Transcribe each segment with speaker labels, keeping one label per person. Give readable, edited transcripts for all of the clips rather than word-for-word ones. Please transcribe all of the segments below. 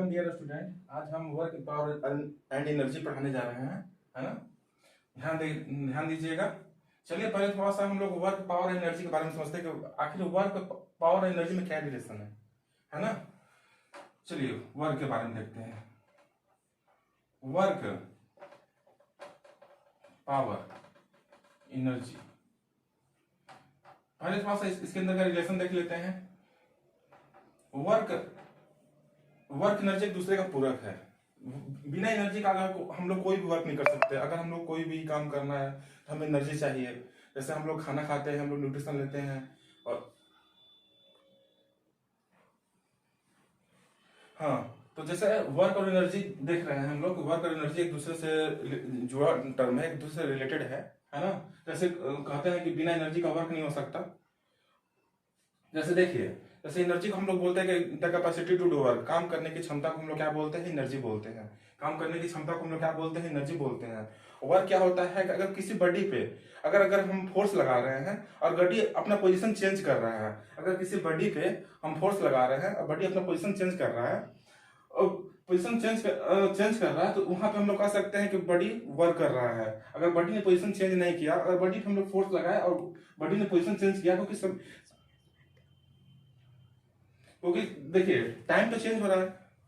Speaker 1: Welcome dear student. आज हम work power and energy पढ़ाने जा रहे हैं, है ना। ध्यान दीजिएगा। चलिए पहले थोड़ा सा हम लोग वर्क पावर एनर्जी के बारे में समझते हैं कि आखिर वर्क पावर एनर्जी में क्या रिलेशन है ना। चलिए वर्क के बारे में देखते हैं। वर्क पावर एनर्जी, पहले थोड़ा सा इसके अंदर का रिलेशन देख लेते हैं। वर्क एनर्जी एक दूसरे का पूरक है। बिना एनर्जी का अगर हम लोग कोई भी वर्क नहीं कर सकते। अगर हम लोग कोई भी काम करना है तो हमें एनर्जी चाहिए। जैसे हम लोग खाना खाते हैं, हम लोग न्यूट्रिशन लेते हैं और हाँ, तो जैसे वर्क और एनर्जी देख रहे हैं हम लोग। वर्क और एनर्जी एक दूसरे से जुड़ा टर्म है, एक दूसरे से रिलेटेड है ना। जैसे कहते हैं कि बिना एनर्जी का वर्क नहीं हो सकता। जैसे देखिए, जैसे एनर्जी को हम लोग बोलते हैं कि the capacity to do work, काम करने की क्षमता को हम लोग क्या बोलते हैं? एनर्जी बोलते हैं। काम करने की क्षमता को हम लोग क्या बोलते हैं? एनर्जी बोलते हैं। वर्क क्या होता है कि अगर किसी बॉडी पे अगर हम फोर्स लगा रहे हैं और बॉडी अपना पोजीशन चेंज कर रहा है, अगर किसी बॉडी पे हम फोर्स लगा रहे हैं और बॉडी अपना पोजीशन चेंज कर रहा है और पोजीशन चेंज कर रहा है, तो वहां पे हम लोग कह सकते हैं कि बॉडी वर्क कर रहा है। अगर बॉडी ने पोजीशन चेंज नहीं किया, अगर बॉडी पे हम लोग फोर्स लगाए और बॉडी ने पोजीशन चेंज किया, क्योंकि देखिए टाइम तो चेंज हो रहा है।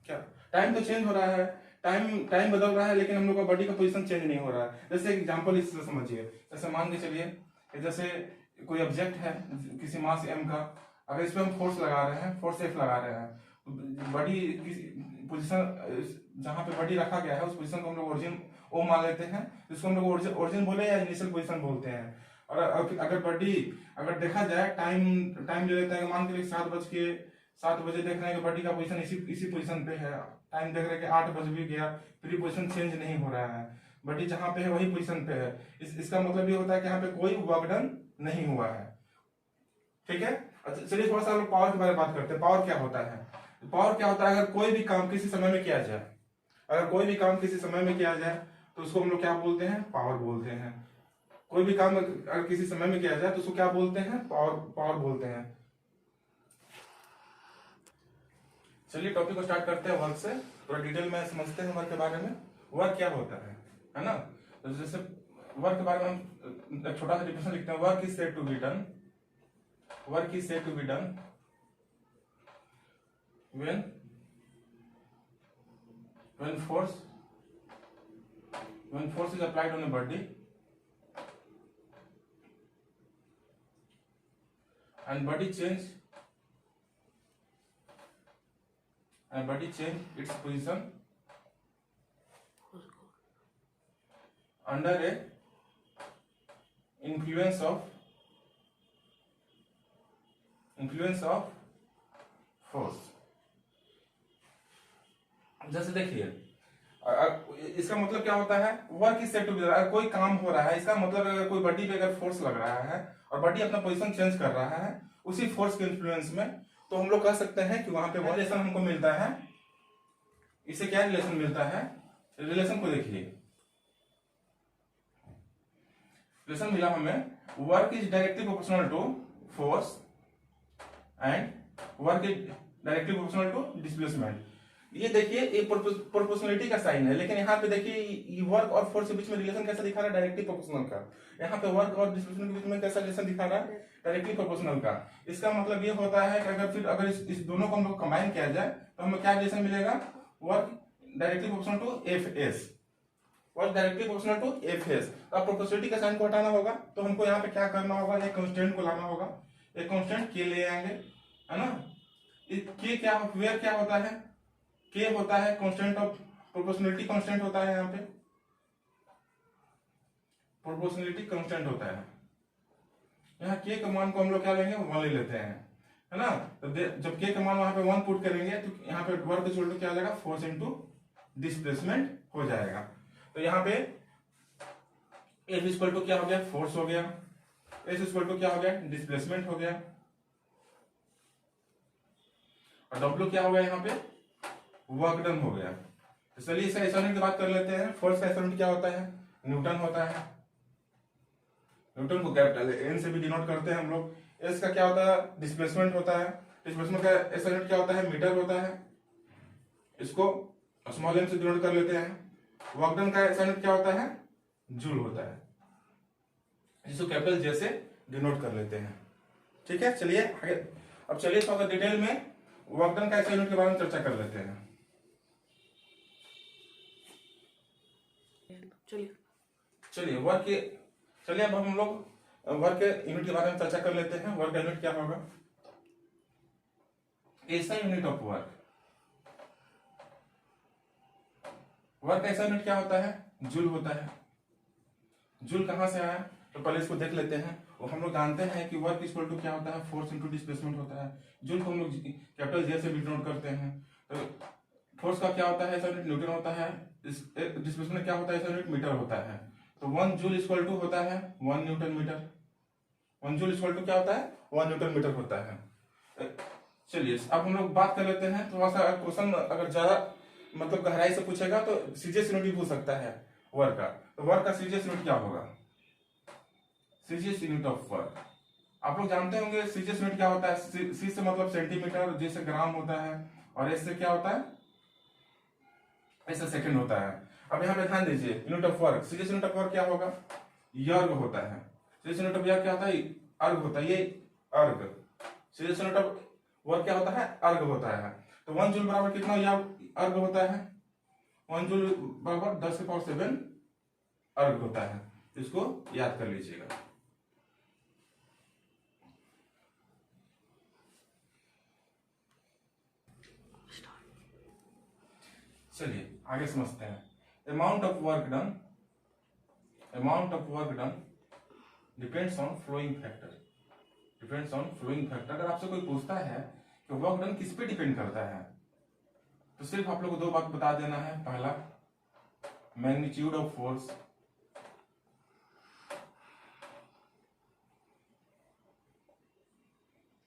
Speaker 1: क्या टाइम तो चेंज हो रहा है, टाइम बदल रहा है, लेकिन हम लोग का बॉडी का पोजीशन चेंज नहीं हो रहा है। जैसे एग्जांपल इससे समझिए। जैसे मान के चलिए, जैसे कोई ऑब्जेक्ट है किसी मास m का, अगर इस पे हम फोर्स लगा रहे हैं, फोर्स F लगा रहे हैं, बॉडी किसी पोजीशन जहां पे बॉडी रखा गया है उस पोजीशन को हम लोग ओरिजिन ओ मान लेते हैं, जिसको हम लोग ओरिजिन बोले या इनिशियल पोजीशन बोलते हैं। और अगर बॉडी अगर देखा जाए, टाइम ले लेते हैं, मान के लिए 7 बजे देख रहे हैं कि बॉडी का पोजीशन इसी पोजीशन पे है। टाइम देख रहे हैं कि 8 बज भी गया, फिर पोजीशन चेंज नहीं हो रहा है, बॉडी जहां पे है वही पोजीशन पे है। इसका मतलब ये होता है कि यहाँ पे कोई वर्क डन नहीं हुआ है। ठीक है। अच्छा चलिए थोड़ा सा हम लोग पावर के बारे में बात करते हैं। पावर क्या होता है? पावर क्या होता है? अगर कोई भी काम किसी समय में किया जाए, अगर कोई भी काम किसी समय में किया जाए तो उसको हम लोग क्या बोलते हैं? पावर बोलते हैं। कोई भी काम अगर किसी समय में किया जाए तो उसको क्या बोलते हैं? पावर बोलते हैं। चलिए टॉपिक को स्टार्ट करते हैं वर्क से। थोड़ा डिटेल में समझते हैं वर्क के बारे में। वर्क क्या होता है ना। तो जैसे वर्क के बारे में हम एक छोटा सा डिफिनेशन लिखते हैं। Work is said to be done, work is said to be done when force is applied on a body and body change its position under a influence of force। जैसे देखिए, इसका मतलब क्या होता है? Work is said to be, अगर कोई काम हो रहा है, इसका मतलब अगर कोई बॉडी पे अगर फोर्स लग रहा है और बॉडी अपना पोजीशन चेंज कर रहा है उसी फोर्स के इन्फ्लुएंस में, तो हम लोग कह सकते हैं कि वहां पे रिलेशन हमको मिलता है। इसे क्या रिलेशन मिलता है? रिलेशन को देखिए, रिलेशन मिला हमें। Work is directly proportional to force and work is directly proportional to displacement. ये देखिए, ये प्रोपोर्शनलिटी का साइन है, लेकिन यहाँ पे देखिए वर्क और फोर्स के बीच में रिलेशन कैसा दिखा रहा है? डायरेक्टली प्रोपोर्शनल का। यहाँ पे वर्क और डिस्प्लेसमेंट के बीच में कैसा रिलेशन दिखा रहा है? डायरेक्टली प्रोपोर्शनल का। इसका मतलब ये होता है कि अगर इस दोनों को हम लोग कंबाइन किया जाए तो हमें क्या रिलेशन मिलेगा? Work directly proportional to F S, work directly proportional to F S. तो अब प्रोपोर्शनलिटी का साइन को हटाना होगा, तो हमको यहाँ पे क्या करना होगा? एक कांस्टेंट को लाना होगा। एक कांस्टेंट के ले आएंगे, है ना। के क्या वेयर क्या होता है? के होता है कांस्टेंट ऑफ प्रोपोर्शनलिटी, कांस्टेंट होता है यहाँ पे, प्रोपोर्शनलिटी कांस्टेंट होता है। यहाँ के का मान को हम लोग क्या लेंगे? 1 ले लेते हैं, है ना। तो जब के का मान वहां पे 1 पुट करेंगे तो यहाँ पे वर्क इक्वल टू क्या आ जाएगा? फोर्स इनटू डिस्प्लेसमेंट हो जाएगा। तो यहाँ पे एफ इक्वल टू क्या हो गया? फोर्स हो गया। एस इक्वल टू क्या हो गया? डिस्प्लेसमेंट हो गया। और डब्ल्यू क्या हो गया? यहाँ पे वर्क डन हो गया। तो चलिए इसका एसआई की बात कर लेते हैं। फोर्स का एसआई क्या होता है? न्यूटन होता है। न्यूटन को कैपिटल एन से भी डिनोट करते हैं हम लोग। एस का क्या होता है? डिस्प्लेसमेंट होता है। डिस्प्लेसमेंट का एसआई क्या होता है? मीटर होता है। इसको स्मॉल m से डिनोट कर लेते हैं। वर्क डन का SI यूनिट क्या होता है? जूल होता है, जिसको कैपिटल J से डिनोट कर लेते हैं। ठीक है, चलिए आगे। अब चलिए थोड़ा डिटेल में वर्क डन का SI यूनिट के बारे में चर्चा कर लेते हैं। चलिए अब हम लोग वर्क यूनिट के बारे में चर्चा कर लेते हैं। वर्क यूनिट क्या होगा? SI unit of work. Work SI unit क्या होता है? जूल होता है। जूल कहां से आया? तो पहले इसको देख लेते हैं। और हम लोग जानते हैं कि वर्क इक्वल टू क्या होता है? फोर्स इनटू डिस्प्लेसमेंट होता है। जूल को हम लोग कैपिटल J से डिनोट करते हैं। तो फोर्स का क्या होता है? SI यूनिट न्यूटन होता है। डिस्प्लेसमेंट क्या होता है? SI यूनिट मीटर होता है। तो 1 जूल इक्वल टू होता है 1 newton metre. 1 joule equal to क्या होता है? 1 न्यूटन मीटर होता है। चलिए अब हम लोग बात कर लेते हैं। थोड़ा सा क्वेश्चन अगर ज्यादा मतलब गहराई से पूछेगा तो सीजीएस यूनिट भी पूछ सकता है वर्क का। तो वर्क का सीजीएस यूनिट क्या होगा? सीजीएस यूनिट ऑफ वर्क आप लोग जानते होंगे। सीजीएस यूनिट क्या होता है? सी से मतलब सेंटीमीटर, जे से ग्राम होता है, और एस से क्या होता है? ऐसा सेकंड होता है। अब यहाँ पे ध्यान दीजिए, unit of work, CGS unit of work क्या होगा? यर्ग होता है। सीजीएस यूनिट ऑफ वर्क क्या होता है? अर्ग होता है। ये अर्ग। सीजीएस यूनिट ऑफ वर्क क्या होता है? अर्ग होता है। तो 1 जूल बराबर कितना अर्ग होता है? 1 जूल बराबर 10 की पावर 7 अर्ग होता है। इसको याद कर लीजिएगा। चलिए आगे समझते हैं। Amount of work done depends on following factor. अगर आपसे कोई पूछता है कि वर्क डन किस पे डिपेंड करता है, तो सिर्फ आप लोग को 2 बात बता देना है। पहला, मैग्नीट्यूड ऑफ फोर्स,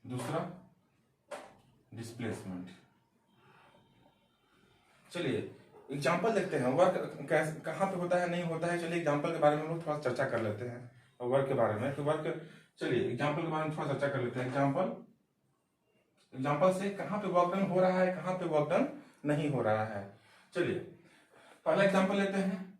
Speaker 1: दूसरा डिस्प्लेसमेंट। चलिए एग्जांपल देखते हैं। वर्क कहां पे होता है, नहीं होता है। चलिए एग्जांपल के बारे में हम लोग थोड़ा चर्चा कर लेते हैं। और वर्क के बारे में, तो वर्क, चलिए एग्जांपल के बारे में थोड़ा चर्चा कर लेते हैं। एग्जांपल से कहां पे वर्क डन हो रहा है, कहां पे वर्क डन नहीं हो रहा है। चलिए पहला एग्जांपल लेते हैं।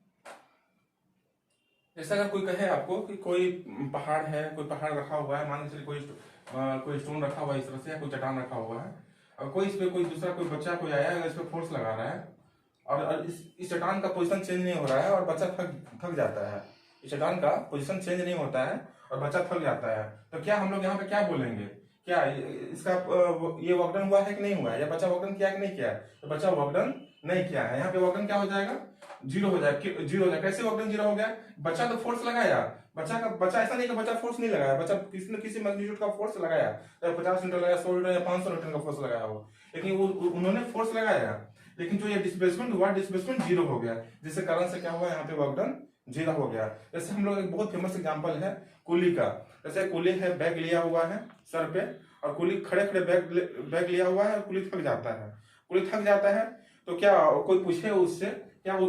Speaker 1: जैसे अगर कोई कहे आपको कि कोई पहाड़ है, कोई पहाड़ रखा हुआ है, मान लीजिए कोई स्टोन रखा हुआ है इस तरह से, या कोई चट्टान रखा हुआ है, और कोई इस पे कोई दूसरा कोई बच्चा कोई आया है, इस पे फोर्स लगा रहा है, और इस चट्टान का पोजीशन चेंज नहीं हो रहा है, और बच्चा थक जाता है। इस चट्टान का पोजीशन चेंज नहीं होता है और बच्चा थक जाता है। तो क्या हम लोग यहाँ पे क्या बोलेंगे? क्या इसका ये वर्कडन हुआ है कि नहीं हुआ है, या बच्चा वर्कडन किया कि नहीं किया है? तो बच्चा वर्कडन नहीं किया है। यहाँ पे वर्कडन क्या हो जाएगा? जीरो हो जाएगा। कैसे वर्कडन जीरो हो गया? बच्चा तो फोर्स लगाया। बच्चा ऐसा नहीं कि बच्चा फोर्स नहीं लगाया, बच्चा किसी न किसी मैग्नीट्यूड का फोर्स लगाया, तो 50 न्यूटन लगाया, 100 न्यूटन या 500 न्यूटन का फोर्स लगाया हो, लेकिन उन्होंने फोर्स लगाया, लेकिन जो ये डिस्प्लेसमेंट हुआ, डिस्प्लेसमेंट जीरो हो गया, जिसके कारण से क्या हुआ? यहाँ पे वर्कडन जीरो हो गया। जैसे हम लोग एक बहुत फेमस एग्जांपल है कुली का। जैसे कुली है, बैग लिया हुआ है सर पे, और कुली खड़े खड़े बैग लिया हुआ है, और कुली थक जाता है। तो क्या कोई पूछे उससे क्या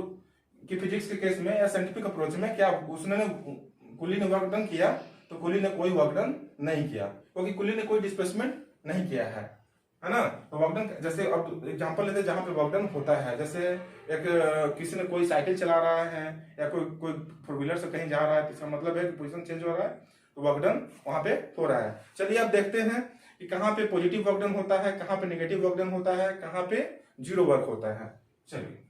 Speaker 1: कि फिजिक्स के केस में या साइंटिफिक अप्रोच में क्या कुली ने वर्क डन किया? तो कुली ने कोई वर्क डन नहीं किया, क्योंकि कुली ने कोई डिस्प्लेसमेंट नहीं किया है ना। तो वर्क डन, जैसे अब एग्जांपल लेते हैं जहां पे वर्क डन होता है। जैसे किसी ने कोई साइकिल चला रहा है, या कोई 4 व्हीलर से कहीं जा रहा है, तो इसका मतलब है कि पोजीशन चेंज हो रहा है, तो वर्क डन वहां पे हो रहा है। चलिए अब देखते हैं कि कहां पे पॉजिटिव वर्क डन होता है, कहां पे नेगेटिव वर्क डन होता है, कहां पे जीरो वर्क होता है। चलिए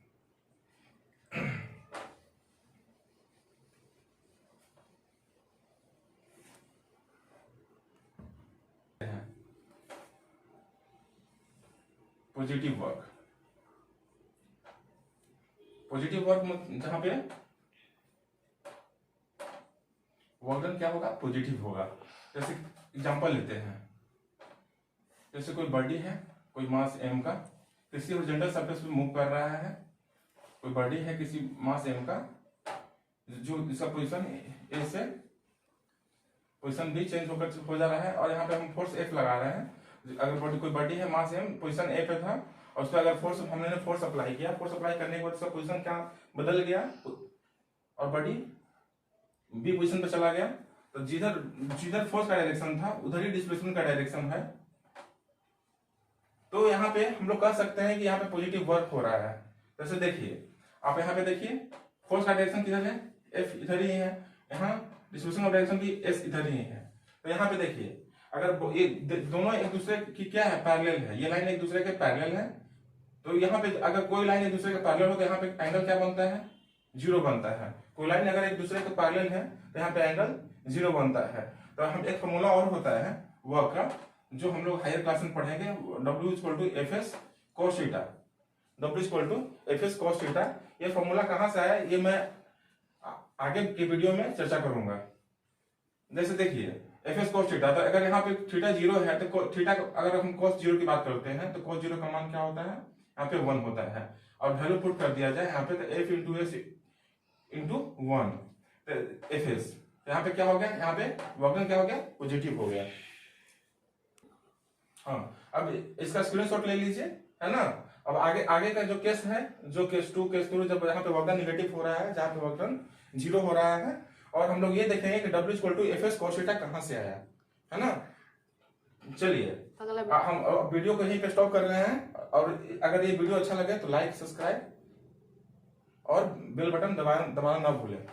Speaker 1: पॉजिटिव वर्क जहां पे वर्क डन क्या होगा? पॉजिटिव होगा। जैसे एग्जांपल लेते हैं। जैसे कोई बॉडी है, कोई मास m का, किसी हॉरिजॉन्टल सरफेस पे मूव कर रहा है। कोई बॉडी है किसी मास m का, जो इसका पोजीशन a से पोजीशन b चेंज होकर हो जा रहा है, और यहाँ पे हम फोर्स F लगा रहे हैं। अगर कोई बॉडी है, मास m, पोजीशन a पे था, और उस पर अगर हमने फोर्स अप्लाई किया, फोर्स अप्लाई करने के बाद उसका पोजीशन क्या बदल गया, और बॉडी बी पोजीशन पे चला गया। तो जिधर फोर्स का डायरेक्शन था, उधर ही डिस्प्लेसमेंट का डायरेक्शन है। तो यहाँ पे हम लोग कह सकते हैं कि यहाँ पे पॉजिटिव वर्क हो रहा है। जैसे देखिए, आप यहाँ पे देखिए फोर्स का डायरेक्शन किधर है, एफ इधर ही है, यहाँ डिस्ट्रीब्यूशन ऑफ डायरेक्शन की एस इधर ही है। तो यहाँ पे देखिए अगर ये दोनों एक दूसरे की क्या है, पैरेलल है, ये लाइन एक दूसरे के पैरेलल है, तो यहाँ पे अगर कोई लाइन एक दूसरे के पैरेलल हो तो यहाँ पे एंगल क्या बनता है, 0 बनता है। कोई लाइन अगर एक दूसरे के पैरेलल है तो यहाँ पे एंगल 0 बनता है। तो हम एक फॉर्मूला और होता है वर्क का, जो हम लोग हायर क्लास में पढ़ेंगे, W=Fs cos theta. W=Fs cos theta. ये फॉर्मूला कहाँ से आया ये मैं आगे के वीडियो में चर्चा करूंगा। जैसे देखिए Fs cos थीटा, तो अगर यहाँ पे थीटा 0 है तो थीटा अगर हम cos 0 की बात करते हैं तो cos 0 का मान क्या होता है, यहाँ पे 1 होता है। और वैल्यू पुट कर दिया जाए यहाँ पे तो f into S into 1 Fs, यहाँ पे क्या हो गया, यहाँ पे वर्क डन क्या हो गया, पॉजिटिव हो गया। हाँ, अब इसका स्क्रीनशॉट ले लीजिए, है ना। अब आगे का जो केस है, जो केस 2 जब यहाँ पे वर्क डन निगेटिव हो रहा है, जहाँ पे वर्क डन 0 हो रहा है, और हम लोग ये देखेंगे कि W=Fs cos थीटा कहाँ से आया, है ना। चलिए हम वीडियो को यहीं पे स्टॉप कर रहे हैं, और अगर ये वीडियो अच्छा लगे तो लाइक, सब्सक्राइब और बेल बटन दबाना ना भूलें।